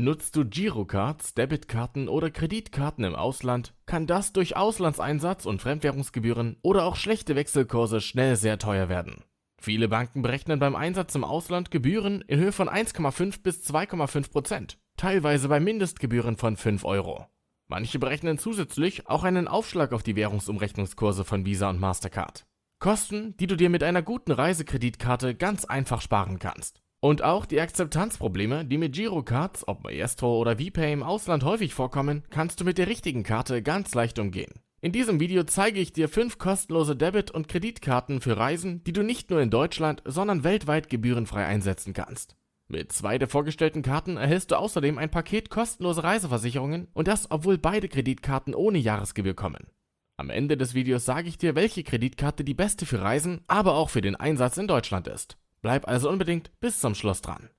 Nutzt du Girocards, Debitkarten oder Kreditkarten im Ausland, kann das durch Auslandseinsatz und Fremdwährungsgebühren oder auch schlechte Wechselkurse schnell sehr teuer werden. Viele Banken berechnen beim Einsatz im Ausland Gebühren in Höhe von 1,5 bis 2,5%, teilweise bei Mindestgebühren von 5 Euro. Manche berechnen zusätzlich auch einen Aufschlag auf die Währungsumrechnungskurse von Visa und Mastercard. Kosten, die du dir mit einer guten Reisekreditkarte ganz einfach sparen kannst. Und auch die Akzeptanzprobleme, die mit Girocards, ob Maestro oder VPay im Ausland häufig vorkommen, kannst du mit der richtigen Karte ganz leicht umgehen. In diesem Video zeige ich dir 5 kostenlose Debit- und Kreditkarten für Reisen, die du nicht nur in Deutschland, sondern weltweit gebührenfrei einsetzen kannst. Mit 2 der vorgestellten Karten erhältst du außerdem ein Paket kostenlose Reiseversicherungen und das, obwohl beide Kreditkarten ohne Jahresgebühr kommen. Am Ende des Videos sage ich dir, welche Kreditkarte die beste für Reisen, aber auch für den Einsatz in Deutschland ist. Bleib also unbedingt bis zum Schluss dran.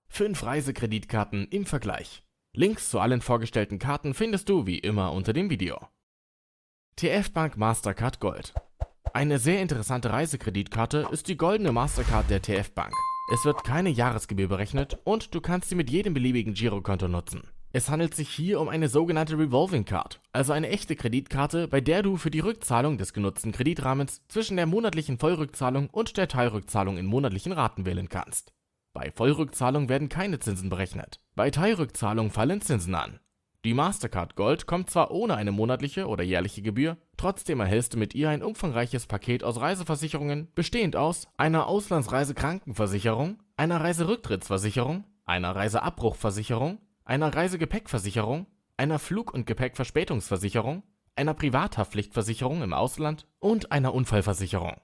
Fünf Reisekreditkarten im Vergleich. Links zu allen vorgestellten Karten findest du wie immer unter dem Video. TF Bank Mastercard Gold. Eine sehr interessante Reisekreditkarte ist die goldene Mastercard der TF Bank. Es wird keine Jahresgebühr berechnet und du kannst sie mit jedem beliebigen Girokonto nutzen. Es handelt sich hier um eine sogenannte Revolving Card, also eine echte Kreditkarte, bei der du für die Rückzahlung des genutzten Kreditrahmens zwischen der monatlichen Vollrückzahlung und der Teilrückzahlung in monatlichen Raten wählen kannst. Bei Vollrückzahlung werden keine Zinsen berechnet. Bei Teilrückzahlung fallen Zinsen an. Die Mastercard Gold kommt zwar ohne eine monatliche oder jährliche Gebühr, trotzdem erhältst du mit ihr ein umfangreiches Paket aus Reiseversicherungen, bestehend aus einer Auslandsreisekrankenversicherung, einer Reiserücktrittsversicherung, einer Reiseabbruchversicherung, einer Reisegepäckversicherung, einer Flug- und Gepäckverspätungsversicherung, einer Privathaftpflichtversicherung im Ausland und einer Unfallversicherung.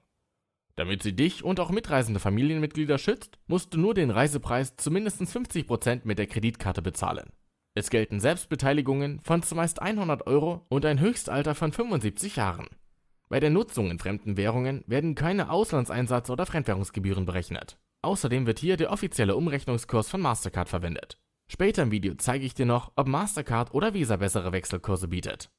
Damit sie dich und auch mitreisende Familienmitglieder schützt, musst du nur den Reisepreis zu mindestens 50% mit der Kreditkarte bezahlen. Es gelten Selbstbeteiligungen von zumeist 100 Euro und ein Höchstalter von 75 Jahren. Bei der Nutzung in fremden Währungen werden keine Auslandseinsatz- oder Fremdwährungsgebühren berechnet. Außerdem wird hier der offizielle Umrechnungskurs von Mastercard verwendet. Später im Video zeige ich dir noch, ob Mastercard oder Visa bessere Wechselkurse bietet.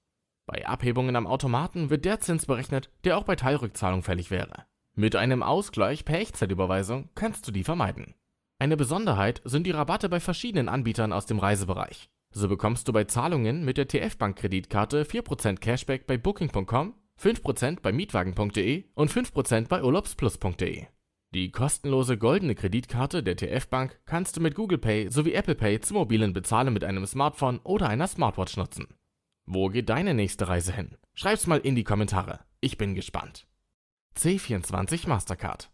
Bei Abhebungen am Automaten wird der Zins berechnet, der auch bei Teilrückzahlung fällig wäre. Mit einem Ausgleich per Echtzeitüberweisung kannst du die vermeiden. Eine Besonderheit sind die Rabatte bei verschiedenen Anbietern aus dem Reisebereich. So bekommst du bei Zahlungen mit der TF Bank Kreditkarte 4% Cashback bei Booking.com, 5% bei Mietwagen.de und 5% bei Urlaubsplus.de. Die kostenlose goldene Kreditkarte der TF Bank kannst du mit Google Pay sowie Apple Pay zum mobilen Bezahlen mit einem Smartphone oder einer Smartwatch nutzen. Wo geht deine nächste Reise hin? Schreib's mal in die Kommentare. Ich bin gespannt. C24 Mastercard.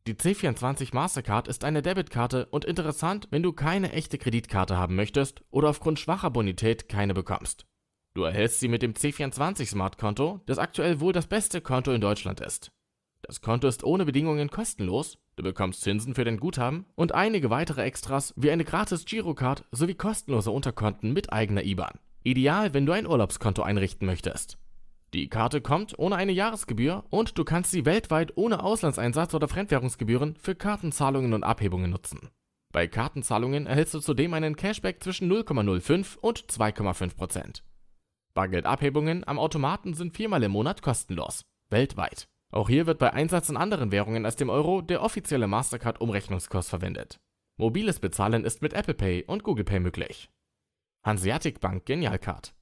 Die C24 Mastercard ist eine Debitkarte und interessant, wenn du keine echte Kreditkarte haben möchtest oder aufgrund schwacher Bonität keine bekommst. Du erhältst sie mit dem C24 Smart-Konto, das aktuell wohl das beste Konto in Deutschland ist. Das Konto ist ohne Bedingungen kostenlos, du bekommst Zinsen für dein Guthaben und einige weitere Extras wie eine gratis Girocard sowie kostenlose Unterkonten mit eigener IBAN. Ideal, wenn du ein Urlaubskonto einrichten möchtest. Die Karte kommt ohne eine Jahresgebühr und du kannst sie weltweit ohne Auslandseinsatz oder Fremdwährungsgebühren für Kartenzahlungen und Abhebungen nutzen. Bei Kartenzahlungen erhältst du zudem einen Cashback zwischen 0,05 und 2,5%. Bargeldabhebungen am Automaten sind 4-mal im Monat kostenlos, weltweit. Auch hier wird bei Einsatz in anderen Währungen als dem Euro der offizielle Mastercard-Umrechnungskurs verwendet. Mobiles Bezahlen ist mit Apple Pay und Google Pay möglich. Hanseatic Bank Genialcard.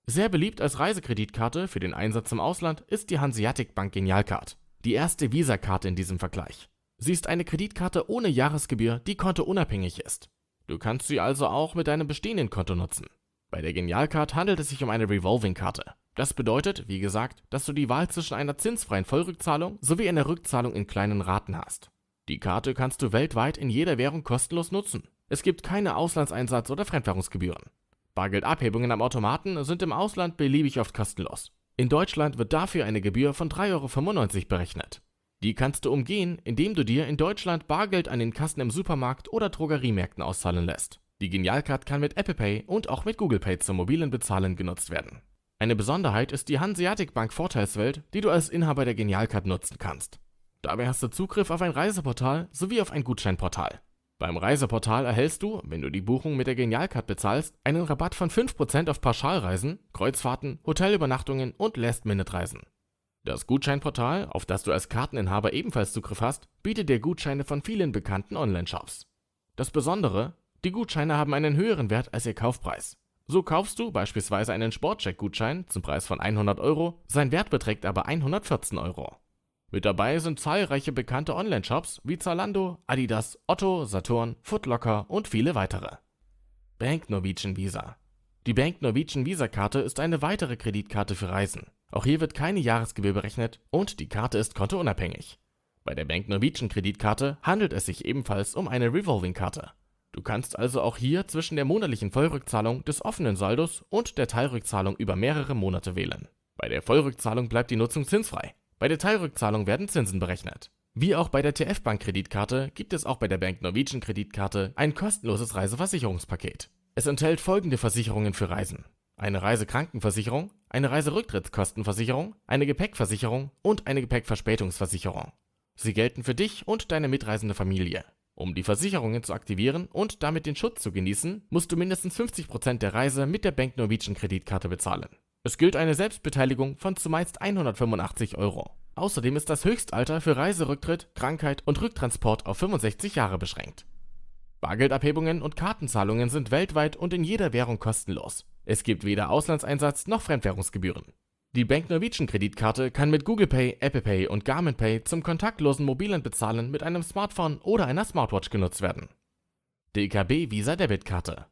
Sehr beliebt als Reisekreditkarte für den Einsatz im Ausland ist die Hanseatic Bank Genialcard, die erste Visa-Karte in diesem Vergleich. Sie ist eine Kreditkarte ohne Jahresgebühr, die kontounabhängig ist. Du kannst sie also auch mit deinem bestehenden Konto nutzen. Bei der Genialcard handelt es sich um eine Revolving-Karte. Das bedeutet, wie gesagt, dass du die Wahl zwischen einer zinsfreien Vollrückzahlung sowie einer Rückzahlung in kleinen Raten hast. Die Karte kannst du weltweit in jeder Währung kostenlos nutzen. Es gibt keine Auslandseinsatz- oder Fremdwährungsgebühren. Bargeldabhebungen am Automaten sind im Ausland beliebig oft kostenlos. In Deutschland wird dafür eine Gebühr von 3,95 € berechnet. Die kannst du umgehen, indem du dir in Deutschland Bargeld an den Kassen im Supermarkt oder Drogeriemärkten auszahlen lässt. Die Genialcard kann mit Apple Pay und auch mit Google Pay zum mobilen Bezahlen genutzt werden. Eine Besonderheit ist die Hanseatic Bank Vorteilswelt, die du als Inhaber der Genialcard nutzen kannst. Dabei hast du Zugriff auf ein Reiseportal sowie auf ein Gutscheinportal. Beim Reiseportal erhältst du, wenn du die Buchung mit der Genialcard bezahlst, einen Rabatt von 5% auf Pauschalreisen, Kreuzfahrten, Hotelübernachtungen und Last-Minute-Reisen. Das Gutscheinportal, auf das du als Karteninhaber ebenfalls Zugriff hast, bietet dir Gutscheine von vielen bekannten Online-Shops. Das Besondere: Die Gutscheine haben einen höheren Wert als ihr Kaufpreis. So kaufst du beispielsweise einen Sportcheck-Gutschein zum Preis von 100 Euro, sein Wert beträgt aber 114 Euro. Mit dabei sind zahlreiche bekannte Online-Shops wie Zalando, Adidas, Otto, Saturn, Foot Locker und viele weitere. Bank Norwegian Visa. Die Bank Norwegian Visa-Karte ist eine weitere Kreditkarte für Reisen. Auch hier wird keine Jahresgebühr berechnet und die Karte ist kontounabhängig. Bei der Bank Norwegian Kreditkarte handelt es sich ebenfalls um eine Revolving-Karte. Du kannst also auch hier zwischen der monatlichen Vollrückzahlung des offenen Saldos und der Teilrückzahlung über mehrere Monate wählen. Bei der Vollrückzahlung bleibt die Nutzung zinsfrei. Bei der Teilrückzahlung werden Zinsen berechnet. Wie auch bei der TF-Bank-Kreditkarte gibt es auch bei der Bank Norwegian Kreditkarte ein kostenloses Reiseversicherungspaket. Es enthält folgende Versicherungen für Reisen: eine Reisekrankenversicherung, eine Reiserücktrittskostenversicherung, eine Gepäckversicherung und eine Gepäckverspätungsversicherung. Sie gelten für dich und deine mitreisende Familie. Um die Versicherungen zu aktivieren und damit den Schutz zu genießen, musst du mindestens 50% der Reise mit der Bank Norwegian Kreditkarte bezahlen. Es gilt eine Selbstbeteiligung von zumeist 185 Euro. Außerdem ist das Höchstalter für Reiserücktritt, Krankheit und Rücktransport auf 65 Jahre beschränkt. Bargeldabhebungen und Kartenzahlungen sind weltweit und in jeder Währung kostenlos. Es gibt weder Auslandseinsatz noch Fremdwährungsgebühren. Die Bank Norwegian Kreditkarte kann mit Google Pay, Apple Pay und Garmin Pay zum kontaktlosen mobilen Bezahlen mit einem Smartphone oder einer Smartwatch genutzt werden. DKB Visa Debitkarte.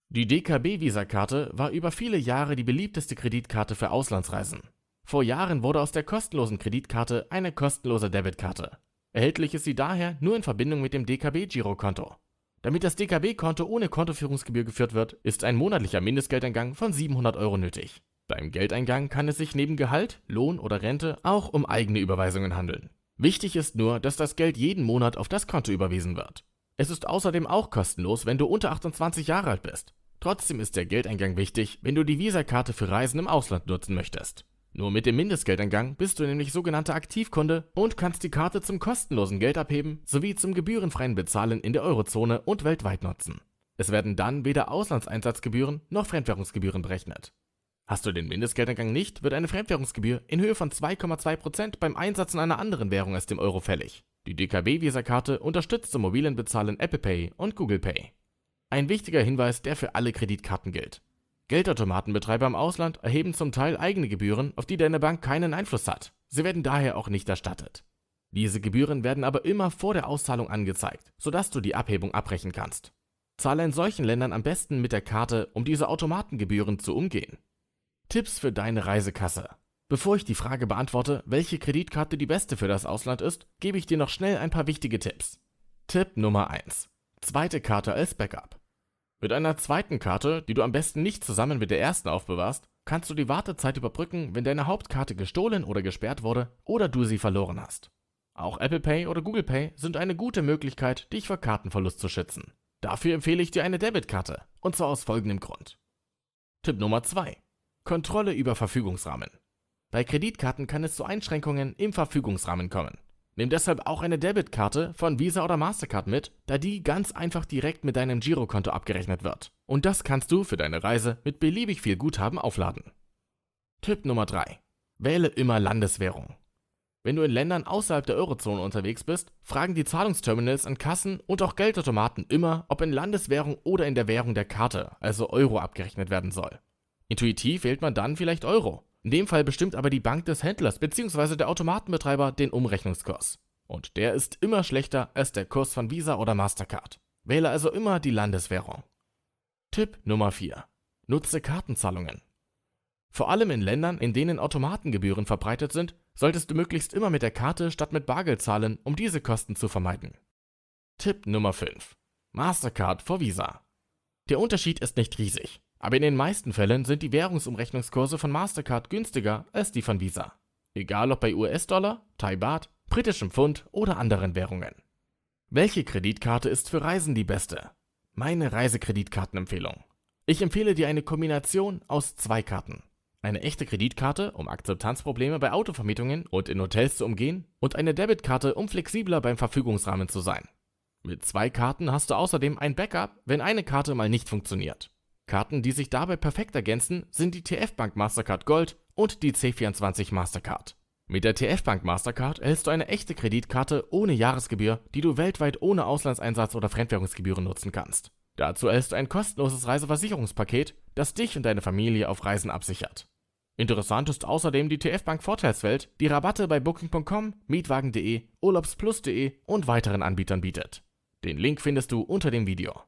Die DKB Visa-Karte war über viele Jahre die beliebteste Kreditkarte für Auslandsreisen. Vor Jahren wurde aus der kostenlosen Kreditkarte eine kostenlose Debitkarte. Erhältlich ist sie daher nur in Verbindung mit dem DKB-Girokonto. Damit das DKB-Konto ohne Kontoführungsgebühr geführt wird, ist ein monatlicher Mindestgeldeingang von 700 Euro nötig. Beim Geldeingang kann es sich neben Gehalt, Lohn oder Rente auch um eigene Überweisungen handeln. Wichtig ist nur, dass das Geld jeden Monat auf das Konto überwiesen wird. Es ist außerdem auch kostenlos, wenn du unter 28 Jahre alt bist. Trotzdem ist der Geldeingang wichtig, wenn du die Visa-Karte für Reisen im Ausland nutzen möchtest. Nur mit dem Mindestgeldeingang bist du nämlich sogenannter Aktivkunde und kannst die Karte zum kostenlosen Geldabheben sowie zum gebührenfreien Bezahlen in der Eurozone und weltweit nutzen. Es werden dann weder Auslandseinsatzgebühren noch Fremdwährungsgebühren berechnet. Hast du den Mindestgeldeingang nicht, wird eine Fremdwährungsgebühr in Höhe von 2,2% beim Einsatz in einer anderen Währung als dem Euro fällig. Die DKB-Visa-Karte unterstützt zum mobilen Bezahlen Apple Pay und Google Pay. Ein wichtiger Hinweis, der für alle Kreditkarten gilt: Geldautomatenbetreiber im Ausland erheben zum Teil eigene Gebühren, auf die deine Bank keinen Einfluss hat. Sie werden daher auch nicht erstattet. Diese Gebühren werden aber immer vor der Auszahlung angezeigt, sodass du die Abhebung abbrechen kannst. Zahle in solchen Ländern am besten mit der Karte, um diese Automatengebühren zu umgehen. Tipps für deine Reisekasse. Bevor ich die Frage beantworte, welche Kreditkarte die beste für das Ausland ist, gebe ich dir noch schnell ein paar wichtige Tipps. Tipp Nummer 1: Zweite Karte als Backup. Mit einer zweiten Karte, die du am besten nicht zusammen mit der ersten aufbewahrst, kannst du die Wartezeit überbrücken, wenn deine Hauptkarte gestohlen oder gesperrt wurde oder du sie verloren hast. Auch Apple Pay oder Google Pay sind eine gute Möglichkeit, dich vor Kartenverlust zu schützen. Dafür empfehle ich dir eine Debitkarte, und zwar aus folgendem Grund. Tipp Nummer 2: Kontrolle über Verfügungsrahmen. Bei Kreditkarten kann es zu Einschränkungen im Verfügungsrahmen kommen. Nimm deshalb auch eine Debitkarte von Visa oder Mastercard mit, da die ganz einfach direkt mit deinem Girokonto abgerechnet wird. Und das kannst du für deine Reise mit beliebig viel Guthaben aufladen. Tipp Nummer 3: Wähle immer Landeswährung. Wenn du in Ländern außerhalb der Eurozone unterwegs bist, fragen die Zahlungsterminals an Kassen und auch Geldautomaten immer, ob in Landeswährung oder in der Währung der Karte, also Euro, abgerechnet werden soll. Intuitiv wählt man dann vielleicht Euro. In dem Fall bestimmt aber die Bank des Händlers bzw. der Automatenbetreiber den Umrechnungskurs. Und der ist immer schlechter als der Kurs von Visa oder Mastercard. Wähle also immer die Landeswährung. Tipp Nummer 4: Nutze Kartenzahlungen. Vor allem in Ländern, in denen Automatengebühren verbreitet sind, solltest du möglichst immer mit der Karte statt mit Bargeld zahlen, um diese Kosten zu vermeiden. Tipp Nummer 5: Mastercard vor Visa. Der Unterschied ist nicht riesig, aber in den meisten Fällen sind die Währungsumrechnungskurse von Mastercard günstiger als die von Visa. Egal ob bei US-Dollar, Thai-Baht, britischem Pfund oder anderen Währungen. Welche Kreditkarte ist für Reisen die beste? Meine Reisekreditkartenempfehlung. Ich empfehle dir eine Kombination aus 2 Karten. Eine echte Kreditkarte, um Akzeptanzprobleme bei Autovermietungen und in Hotels zu umgehen, und eine Debitkarte, um flexibler beim Verfügungsrahmen zu sein. Mit 2 Karten hast du außerdem ein Backup, wenn eine Karte mal nicht funktioniert. Karten, die sich dabei perfekt ergänzen, sind die TF Bank Mastercard Gold und die C24 Mastercard. Mit der TF Bank Mastercard erhältst du eine echte Kreditkarte ohne Jahresgebühr, die du weltweit ohne Auslandseinsatz oder Fremdwährungsgebühren nutzen kannst. Dazu erhältst du ein kostenloses Reiseversicherungspaket, das dich und deine Familie auf Reisen absichert. Interessant ist außerdem die TF Bank Vorteilswelt, die Rabatte bei Booking.com, Mietwagen.de, Urlaubsplus.de und weiteren Anbietern bietet. Den Link findest du unter dem Video.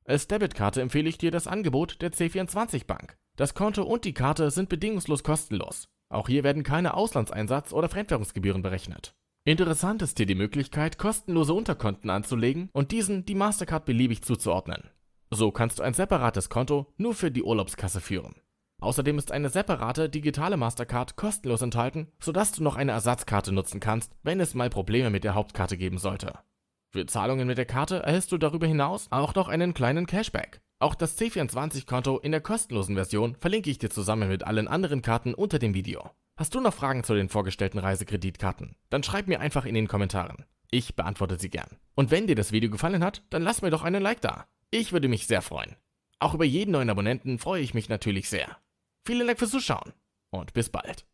Als Debitkarte empfehle ich dir das Angebot der C24 Bank. Das Konto und die Karte sind bedingungslos kostenlos. Auch hier werden keine Auslandseinsatz- oder Fremdwährungsgebühren berechnet. Interessant ist hier die Möglichkeit, kostenlose Unterkonten anzulegen und diesen die Mastercard beliebig zuzuordnen. So kannst du ein separates Konto nur für die Urlaubskasse führen. Außerdem ist eine separate digitale Mastercard kostenlos enthalten, sodass du noch eine Ersatzkarte nutzen kannst, wenn es mal Probleme mit der Hauptkarte geben sollte. Für Zahlungen mit der Karte erhältst du darüber hinaus auch noch einen kleinen Cashback. Auch das C24-Konto in der kostenlosen Version verlinke ich dir zusammen mit allen anderen Karten unter dem Video. Hast du noch Fragen zu den vorgestellten Reisekreditkarten? Dann schreib mir einfach in den Kommentaren. Ich beantworte sie gern. Und wenn dir das Video gefallen hat, dann lass mir doch einen Like da. Ich würde mich sehr freuen. Auch über jeden neuen Abonnenten freue ich mich natürlich sehr. Vielen Dank fürs Zuschauen und bis bald.